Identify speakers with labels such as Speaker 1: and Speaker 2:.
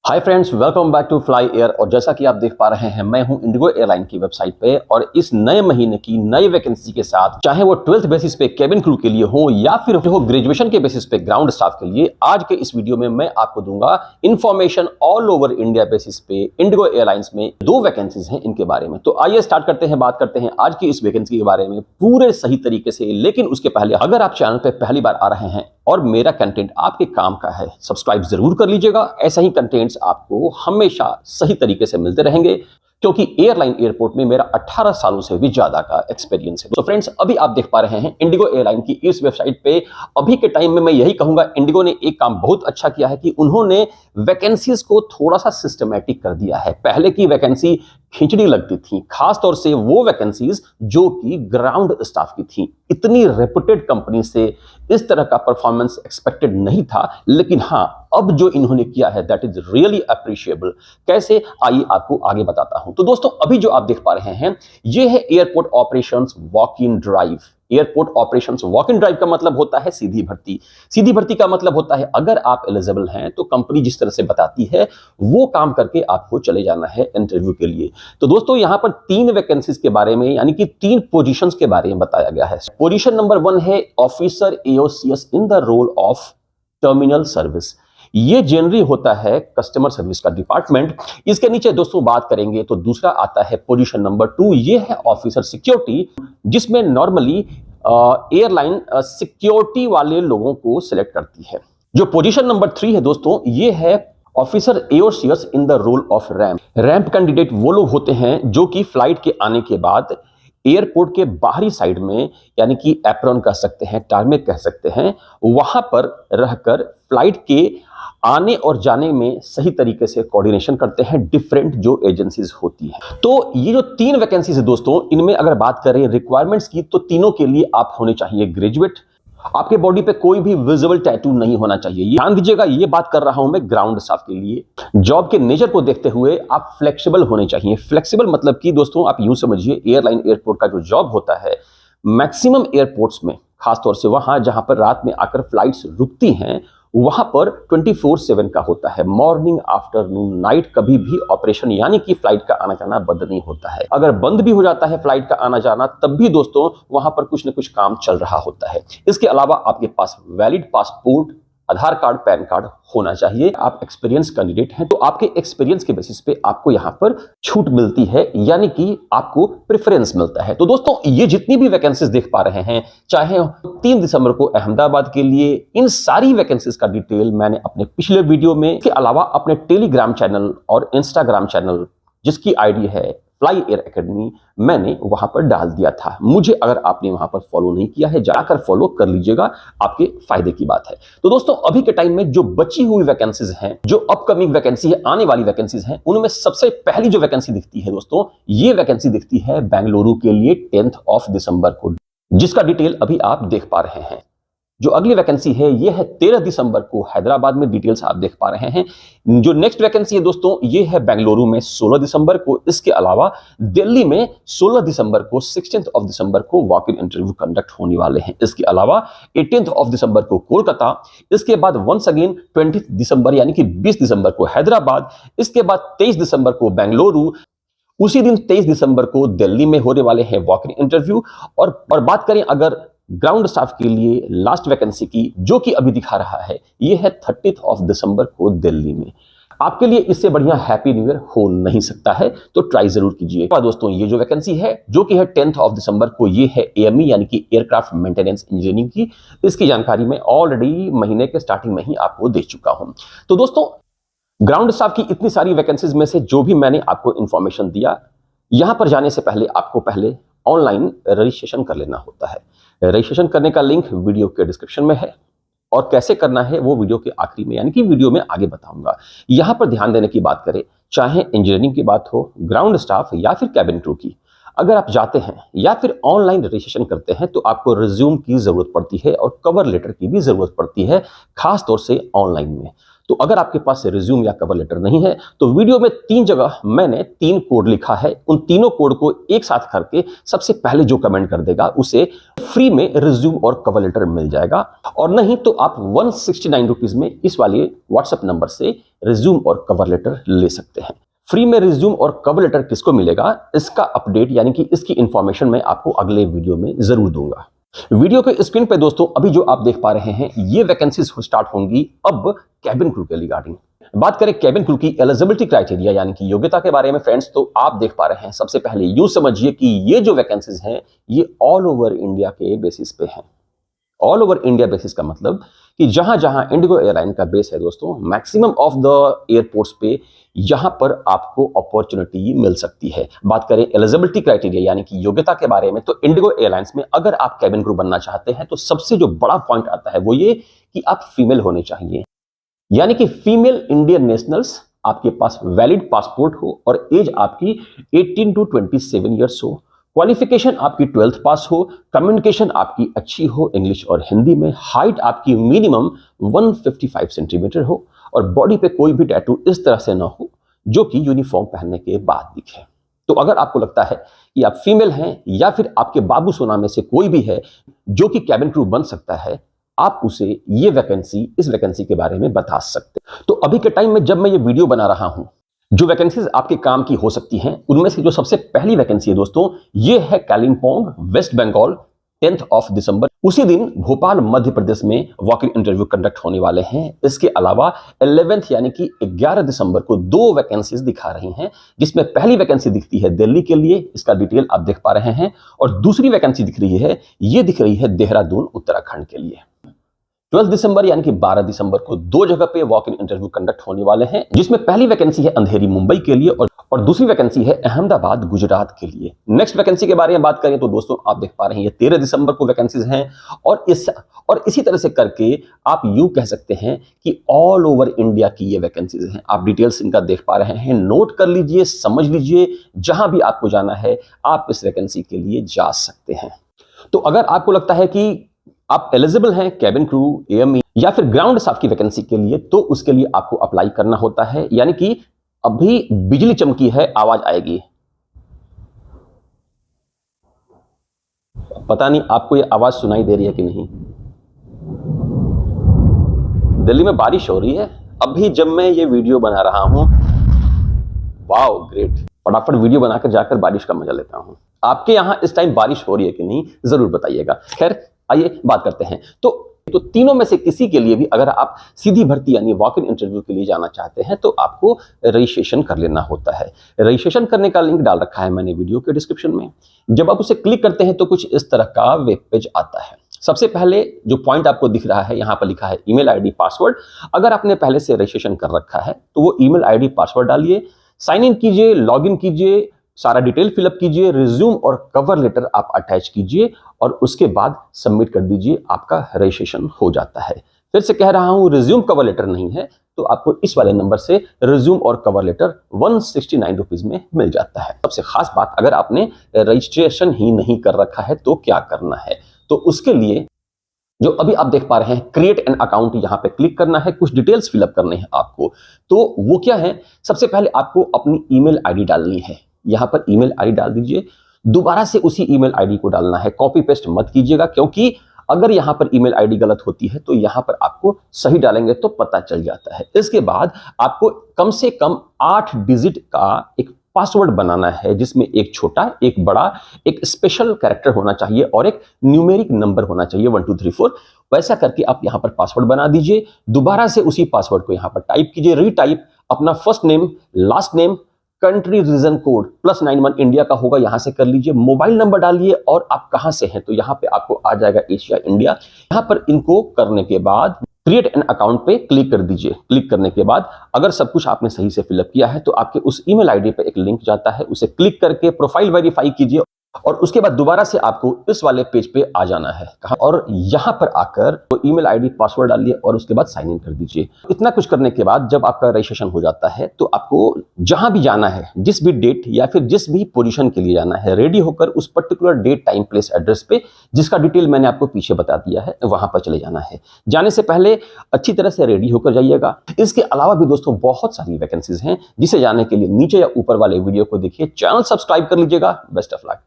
Speaker 1: Hi friends, welcome back to fly air. और जैसा कि आप देख पा रहे हैं, मैं हूं इंडिगो एयरलाइन की वेबसाइट पे और इस नए महीने की नई वैकेंसी के साथ, चाहे वो 12th बेसिस पे केबिन क्रू के लिए हो या फिर हो ग्रेजुएशन के बेसिस पे ग्राउंड स्टाफ के लिए, आज के इस वीडियो में मैं आपको दूंगा information all over India basis पे इंडिगो एयरलाइंस में दो वैकेंसीज हैं इनके बारे में। तो आइए स्टार्ट करते हैं, बात करते हैं आज की इस वैकेंसी के बारे में पूरे सही तरीके से। लेकिन उसके पहले अगर आप चैनल पे पहली बार आ रहे हैं और मेरा कंटेंट आपके काम का है, सब्सक्राइब जरूर कर लीजिएगा। ऐसा ही कंटेंट्स आपको हमेशा सही तरीके से मिलते रहेंगे क्योंकि एयरलाइन एयरपोर्ट में मेरा 18 सालों से भी ज्यादा का एक्सपीरियंस है। तो फ्रेंड्स, अभी आप देख पा रहे हैं इंडिगो एयरलाइन की इस वेबसाइट पे अभी के टाइम में मैं यही कहूंगा, इंडिगो ने एक काम बहुत अच्छा किया है कि उन्होंने वैकेंसीज को थोड़ा सा सिस्टमैटिक कर दिया है। पहले की वैकेंसी खिंचड़ी लगती थी, खासतौर से वो वैकेंसीज जो कि ग्राउंड स्टाफ की थी। इतनी रेपुटेड कंपनी से इस तरह का परफॉर्मेंस एक्सपेक्टेड नहीं था, लेकिन हाँ, अब जो इन्होंने किया है दैट इज रियली अप्रिशिएबल। कैसे, आइए आपको आगे बताता हूं। तो दोस्तों, अभी जो आप देख पा रहे हैं ये है airport operations walk in drive. Airport operations walk in drive का मतलब होता है सीधी भर्ती। सीधी भर्ती का मतलब होता है अगर आप एलिजिबल हैं तो कंपनी जिस तरह से बताती है वो काम करके आपको चले जाना है इंटरव्यू के लिए। तो दोस्तों, यहां पर तीन वैकेंसीज के बारे में, यानी कि तीन पोजीशंस के बारे में बताया गया है। पोजीशन नंबर 1 है officer AOCS in the role of terminal service. ये जनरली होता है कस्टमर सर्विस का डिपार्टमेंट। इसके नीचे दोस्तों बात करेंगे तो दूसरा आता है पोजीशन नंबर 2, ये है ऑफिसर सिक्योरिटी, जिसमें नॉर्मली एयरलाइन सिक्योरिटी वाले लोगों को सिलेक्ट करती है। जो पोजीशन नंबर 3 है दोस्तों, ये है officer AOCS in the role of ramp. Ramp candidate वो लोग होते हैं जो कि फ्लाइट के आने के बाद एयरपोर्ट के बाहरी साइड में, यानी कि एप्रॉन कह सकते हैं, टारमेक कह सकते हैं, वहां पर रहकर फ्लाइट के आने और जाने में सही तरीके से कोऑर्डिनेशन करते हैं डिफरेंट जो एजेंसीज होती हैं। तो ये जो तीन वैकेंसीज है दोस्तों, इनमें अगर बात करें रिक्वायरमेंट्स की तो तीनों के लिए आप होने चाहिए ग्रेजुएट। आपके बॉडी पे कोई भी विजिबल टैटू नहीं होना चाहिए। ध्यान दीजिएगा, ये बात कर रहा हूं मैं ग्राउंड स्टाफ के लिए। जॉब के नेचर को देखते हुए आप फ्लेक्सिबल होने चाहिए। फ्लेक्सिबल मतलब कि दोस्तों आप यूं समझिए, एयरलाइन एयरपोर्ट का जो जॉब होता है, मैक्सिमम एयरपोर्ट्स में, खासतौर से वहां जहां पर रात में आकर फ्लाइट्स रुकती हैं, वहां पर 24/7 का होता है। मॉर्निंग, आफ्टरनून, नाइट कभी भी ऑपरेशन, यानी कि फ्लाइट का आना जाना बंद नहीं होता है। अगर बंद भी हो जाता है फ्लाइट का आना जाना, तब भी दोस्तों वहां पर कुछ ना कुछ काम चल रहा होता है। इसके अलावा आपके पास वैलिड पासपोर्ट, आधार कार्ड, पैन कार्ड होना चाहिए। आप एक्सपीरियंस कैंडिडेट हैं तो आपके एक्सपीरियंस के बेसिस पे आपको यहां पर छूट मिलती है, यानी कि आपको प्रेफरेंस मिलता है। तो दोस्तों, ये जितनी भी वैकेंसीज देख पा रहे हैं, चाहे 3 दिसंबर को अहमदाबाद के लिए, इन सारी वैकेंसीज का डिटेल मैंने अपने पिछले वीडियो में, के अलावा अपने टेलीग्राम चैनल और इंस्टाग्राम चैनल जिसकी आईडी है फ्लाई एयर एकेडमी, मैंने वहां पर डाल दिया था। मुझे अगर आपने वहां पर फॉलो नहीं किया है, जाकर फॉलो कर लीजिएगा, आपके फायदे की बात है। तो दोस्तों, अभी के टाइम में जो बची हुई वैकेंसीज हैं, जो अपकमिंग वैकेंसी है, आने वाली वैकेंसीज हैं, उनमें सबसे पहली जो वैकेंसी दिखती है दोस्तों, ये वैकेंसी दिखती है बेंगलुरु के लिए 10 दिसंबर को, जिसका डिटेल अभी आप देख पा रहे हैं। जो अगली वैकेंसी है ये है 13 दिसंबर को हैदराबाद में, डिटेल्स आप देख पा रहे हैं। जो नेक्स्ट वैकेंसी है दोस्तों, ये है बेंगलुरु में 16 दिसंबर को। इसके अलावा दिल्ली में 16 दिसंबर को, 16 दिसंबर को वॉक इन इंटरव्यू कंडक्ट होने वाले हैं। इसके अलावा 18 दिसंबर को कोलकाता, इसके बाद वंस अगेन 20 दिसंबर यानी कि 20 दिसंबर को हैदराबाद, इसके बाद 23 दिसंबर को बेंगलुरु, उसी दिन 23 दिसंबर को दिल्ली में होने वाले हैं वॉक इन इंटरव्यू। और बात करें अगर ग्राउंड स्टाफ के लिए लास्ट वैकेंसी की, जो कि अभी दिखा रहा है, यह है 30 दिसंबर को दिल्ली में। आपके लिए इससे बढ़िया हैप्पी न्यू ईयर हो नहीं सकता है, तो ट्राई जरूर कीजिए। दोस्तों, ये जो वैकेंसी है जो कि है 10 दिसंबर को, ये है एएमई यानी कि एयरक्राफ्ट मेंटेनेंस इंजीनियरिंग की। इसकी जानकारी मैं ऑलरेडी महीने के स्टार्टिंग में ही आपको दे चुका हूं। तो दोस्तों, ग्राउंड स्टाफ की इतनी सारी वैकेंसीज में से जो भी मैंने आपको इंफॉर्मेशन दिया, यहां पर जाने से पहले आपको पहले ऑनलाइन रजिस्ट्रेशन कर लेना होता है। रजिस्ट्रेशन करने का लिंक वीडियो के डिस्क्रिप्शन में है और कैसे करना है वो वीडियो के आखिरी में, यानी कि वीडियो में आगे बताऊंगा। यहां पर ध्यान देने की बात करें, चाहे इंजीनियरिंग की बात हो, ग्राउंड स्टाफ या फिर कैबिन क्रू की, अगर आप जाते हैं या फिर ऑनलाइन रजिस्ट्रेशन करते हैं तो आपको रिज्यूम की जरूरत पड़ती है और कवर लेटर की भी जरूरत पड़ती है, खास तौर से ऑनलाइन में। तो अगर आपके पास रिज्यूम या कवर लेटर नहीं है तो वीडियो में 3 जगह मैंने 3 कोड लिखा है। उन तीनों कोड को एक साथ करके सबसे पहले जो कमेंट कर देगा उसे फ्री में रिज्यूम और कवर लेटर मिल जाएगा। और नहीं तो आप 169 रुपीज में इस वाले व्हाट्सएप नंबर से रिज्यूम और कवर लेटर ले सकते हैं। फ्री में रिज्यूम और कवर लेटर किसको मिलेगा, इसका अपडेट यानी कि इसकी इंफॉर्मेशन मैं आपको अगले वीडियो में जरूर दूंगा। वीडियो के स्क्रीन पे दोस्तों अभी जो आप देख पा रहे हैं ये वैकेंसीज स्टार्ट होंगी अब कैबिन क्रू के रिगार्डिंग। बात करें कैबिन क्रू की एलिजिबिलिटी क्राइटेरिया यानी कि योग्यता के बारे में फ्रेंड्स, तो आप देख पा रहे हैं सबसे पहले यूं समझिए कि ये जो वैकेंसीज हैं ये ऑल ओवर इंडिया के बेसिस पे हैं। ऑल ओवर इंडिया बेसिस का मतलब कि जहां जहां इंडिगो एयरलाइन का बेस है दोस्तों, मैक्सिमम ऑफ द एयरपोर्ट्स पे यहां पर आपको अपॉर्चुनिटी मिल सकती है। बात करें एलिजिबिलिटी क्राइटेरिया यानी कि योग्यता के बारे में, तो इंडिगो एयरलाइंस में अगर आप कैबिन क्रू बनना चाहते हैं तो सबसे जो बड़ा पॉइंट आता है वो ये कि आप फीमेल होने चाहिए, यानी कि फीमेल इंडियन नेशनल्स, आपके पास वैलिड पासपोर्ट हो और एज आपकी 18 टू 27 ईयर्स हो, क्वालिफिकेशन आपकी 12th पास हो, कम्युनिकेशन आपकी अच्छी हो इंग्लिश और हिंदी में, हाइट आपकी मिनिमम 155 सेंटीमीटर हो और बॉडी पे कोई भी टैटू इस तरह से ना हो जो कि यूनिफॉर्म पहनने के बाद दिखे। तो अगर आपको लगता है कि आप फीमेल हैं या फिर आपके बाबू सोना में से कोई भी है जो कि कैबिन क्रू बन सकता है, आप उसे इस वैकेंसी के बारे में बता सकते हैं। तो अभी के टाइम में जब मैं ये वीडियो बना रहा हूं, जो वैकेंसीज आपके काम की हो सकती हैं उनमें से जो सबसे पहली वैकेंसी है दोस्तों ये है कालिम्पोंग वेस्ट बंगाल 10 दिसंबर। उसी दिन भोपाल मध्य प्रदेश में वॉक इन इंटरव्यू कंडक्ट होने वाले हैं। इसके अलावा 11 यानी कि 11 दिसंबर को 2 वैकेंसीज दिखा रही हैं, जिसमें पहली वैकेंसी दिखती है दिल्ली के लिए, इसका डिटेल आप देख पा रहे हैं, और दूसरी वैकेंसी दिख रही है देहरादून उत्तराखंड के लिए। 12 दिसंबर यानी कि 12 दिसंबर को 2 जगह पे वॉक इन इंटरव्यू कंडक्ट होने वाले हैं, जिसमें पहली वैकेंसी है अंधेरी मुंबई के लिए और दूसरी वैकेंसी है अहमदाबाद गुजरात के लिए। नेक्स्ट वैकेंसी के बारे में बात करें तो दोस्तों आप देख पा रहे हैं ये 13 दिसंबर को वैकेंसीज हैं और इसी तरह से करके आप यूं कह सकते हैं कि ऑल ओवर इंडिया की ये वैकेंसीज हैं। आप डिटेल्स इनका देख पा रहे हैं, नोट कर लीजिए, समझ लीजिए, जहां भी आपको जाना है आप इस वैकेंसी के लिए जा सकते हैं। तो अगर आपको लगता है कि आप एलिजिबल हैं कैबिन क्रू, एएमई या फिर ग्राउंड स्टाफ की वैकेंसी के लिए, तो उसके लिए आपको अप्लाई करना होता है। यानी कि अभी बिजली चमकी है, आवाज आएगी, पता नहीं आपको ये आवाज सुनाई दे रही है कि नहीं। दिल्ली में बारिश हो रही है अभी जब मैं ये वीडियो बना रहा हूं। वाओ ग्रेट, फटाफट वीडियो बनाकर जाकर बारिश का मजा लेता हूं। आपके यहां इस टाइम बारिश हो रही है कि नहीं जरूर बताइएगा। खैर आइए बात करते हैं। तो तीनों में से किसी के लिए भी अगर आप सीधी भर्ती यानी वॉक इन इंटरव्यू के लिए जाना चाहते हैं तो आपको रजिस्ट्रेशन कर लेना होता है। रजिस्ट्रेशन करने का लिंक डाल रखा है मैंने वीडियो के डिस्क्रिप्शन में। जब आप उसे क्लिक करते हैं तो कुछ इस तरह का वेब पेज आता है। सबसे पहले जो पॉइंट आपको दिख रहा है, यहाँ पर लिखा है ईमेल आईडी पासवर्ड। अगर आपने पहले से रजिस्ट्रेशन कर रखा है तो वो ईमेल आईडी पासवर्ड डालिए, साइन इन कीजिए, लॉग इन कीजिए, सारा डिटेल फिलअप कीजिए, रिज्यूम और कवर लेटर आप अटैच कीजिए और उसके बाद सबमिट कर दीजिए, आपका रजिस्ट्रेशन हो जाता है। फिर से कह रहा हूं, रिज्यूम कवर लेटर नहीं है तो आपको इस वाले नंबर से रिज्यूम और कवर लेटर 169 रुपीज में मिल जाता है। सबसे खास बात, अगर आपने रजिस्ट्रेशन ही नहीं कर रखा है तो क्या करना है, तो उसके लिए जो अभी आप देख पा रहे हैं क्रिएट एन अकाउंट, यहाँ पे क्लिक करना है, कुछ डिटेल्स फिलअप करने हैं आपको। तो वो क्या है, सबसे पहले आपको अपनी ईमेल आईडी डालनी है। यहाँ पर ईमेल आईडी डाल दीजिए, दोबारा से उसी ईमेल आईडी को डालना है, कॉपी पेस्ट मत कीजिएगा, क्योंकि अगर यहाँ पर ईमेल आईडी गलत होती है तो यहाँ पर आपको सही डालेंगे तो पता चल जाता है। इसके बाद आपको कम से कम 8 डिजिट का एक पासवर्ड बनाना है, जिसमें एक छोटा, एक बड़ा, एक स्पेशल कैरेक्टर होना चाहिए और एक न्यूमेरिक नंबर होना चाहिए 1 2 3 4। वैसा करके आप यहाँ पर पासवर्ड बना दीजिए। दोबारा से उसी पासवर्ड को यहाँ पर टाइप कीजिए, रीटाइप, अपना first name, last name, country reason code +91 India का होगा, यहां से कर लीजिए, मोबाइल नंबर डालिए और आप कहां से हैं तो यहां पे आपको आ जाएगा एशिया इंडिया। यहां पर इनको करने के बाद क्रिएट एन अकाउंट पे क्लिक कर दीजिए। क्लिक करने के बाद अगर सब कुछ आपने सही से फिलअप किया है तो आपके उस ईमेल आईडी पे एक लिंक जाता है, उसे क्लिक करके प्रोफाइल वेरीफाई कीजिए और उसके बाद दोबारा से आपको इस वाले पेज पे आ जाना है और यहाँ पर आकर तो ईमेल आईडी पासवर्ड डालिए और उसके बाद साइन इन कर दीजिए। इतना कुछ करने के बाद जब आपका रजिस्ट्रेशन हो जाता है तो आपको जहां भी जाना है, जिस भी डेट या फिर जिस भी पोजीशन के लिए जाना है, रेडी होकर उस particular date time place address पे, जिसका डिटेल मैंने आपको पीछे बता दिया है, वहां पर चले जाना है। जाने से पहले अच्छी तरह से रेडी होकर जाइएगा। इसके अलावा भी दोस्तों बहुत सारी वैकेंसीज हैं जिसे जाने के लिए नीचे या ऊपर वाले वीडियो को देखिए, चैनल सब्सक्राइब कर लीजिएगा। Best of luck.